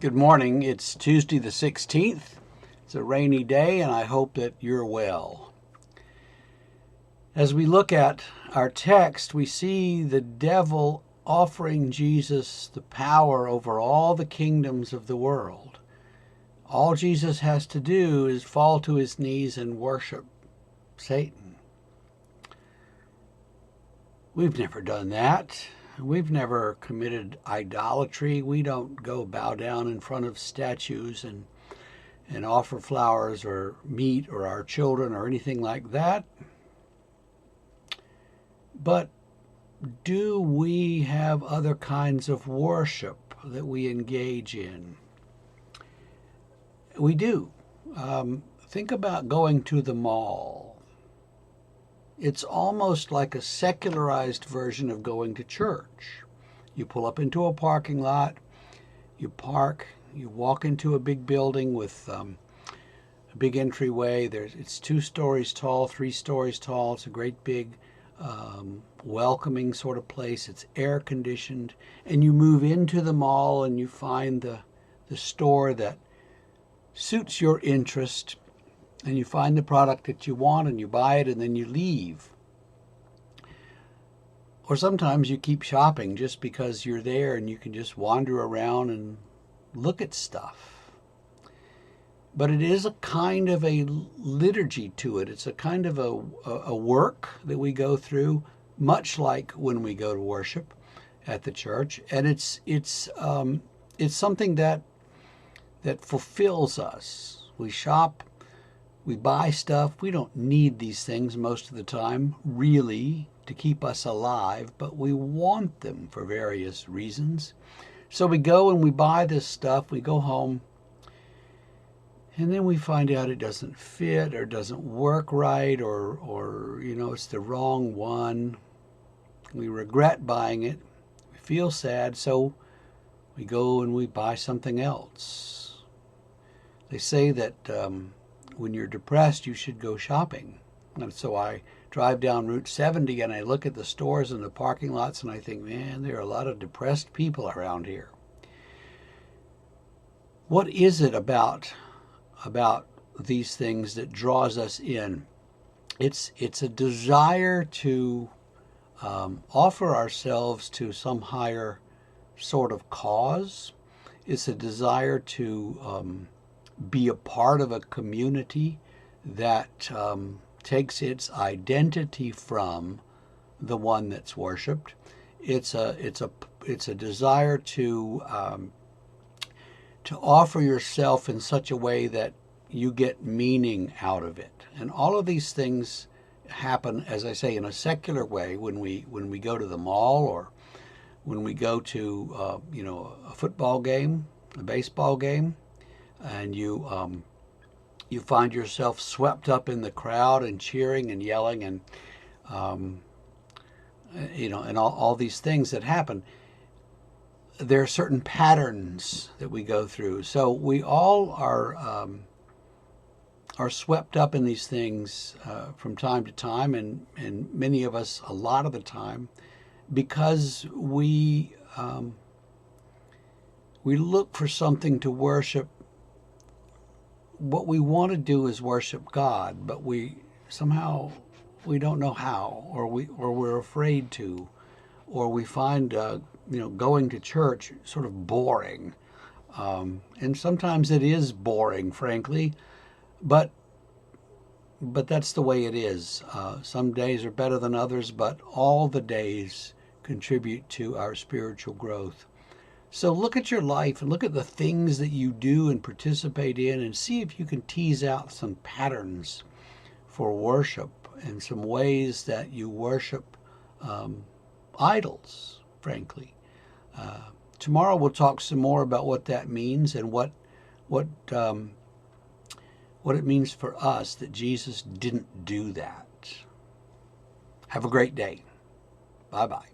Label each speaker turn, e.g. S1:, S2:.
S1: Good morning. It's Tuesday the 16th. It's a rainy day, and I hope that you're well. As we look at our text, we see the devil offering Jesus the power over all the kingdoms of the world. All Jesus has to do is fall to his knees and worship Satan. We've never done that. We've never committed idolatry. We don't go bow down in front of statues and offer flowers or meat or our children or anything like that. But do we have other kinds of worship that we engage in? We do. Think about going to the mall. It's almost like a secularized version of going to church. You pull up into a parking lot, you park, you walk into a big building with a big entryway. It's 2 stories tall, 3 stories tall. It's a great big welcoming sort of place. It's air conditioned. And you move into the mall and you find the store that suits your interest. And you find the product that you want and you buy it and then you leave. Or sometimes you keep shopping just because you're there and you can just wander around and look at stuff. But it is a kind of a liturgy to it. It's a kind of a work that we go through, much like when we go to worship at the church. And it's something that fulfills us. We shop. We buy stuff. We don't need these things most of the time, really, to keep us alive, but we want them for various reasons. So we go and we buy this stuff. We go home, and then we find out it doesn't fit or doesn't work right, or it's the wrong one. We regret buying it. We feel sad, so we go and we buy something else. They say that when you're depressed, you should go shopping. And so I drive down Route 70 and I look at the stores and the parking lots and I think, man, there are a lot of depressed people around here. What is it about these things that draws us in? It's a desire to offer ourselves to some higher sort of cause. It's a desire to be a part of a community that takes its identity from the one that's worshipped. It's a desire to offer yourself in such a way that you get meaning out of it. And all of these things happen, as I say, in a secular way when we go to the mall or when we go to a football game, a baseball game. And you find yourself swept up in the crowd and cheering and yelling and and all these things that happen. There are certain patterns that we go through. So we all are swept up in these things from time to time, and many of us a lot of the time, because we look for something to worship. What we want to do is worship God, but we don't know how, or we're afraid to, or we find going to church sort of boring, and sometimes it is boring, frankly, but that's the way it is. Some days are better than others, but all the days contribute to our spiritual growth. So look at your life and look at the things that you do and participate in and see if you can tease out some patterns for worship and some ways that you worship idols, frankly. Tomorrow we'll talk some more about what that means and what it means for us that Jesus didn't do that. Have a great day. Bye-bye.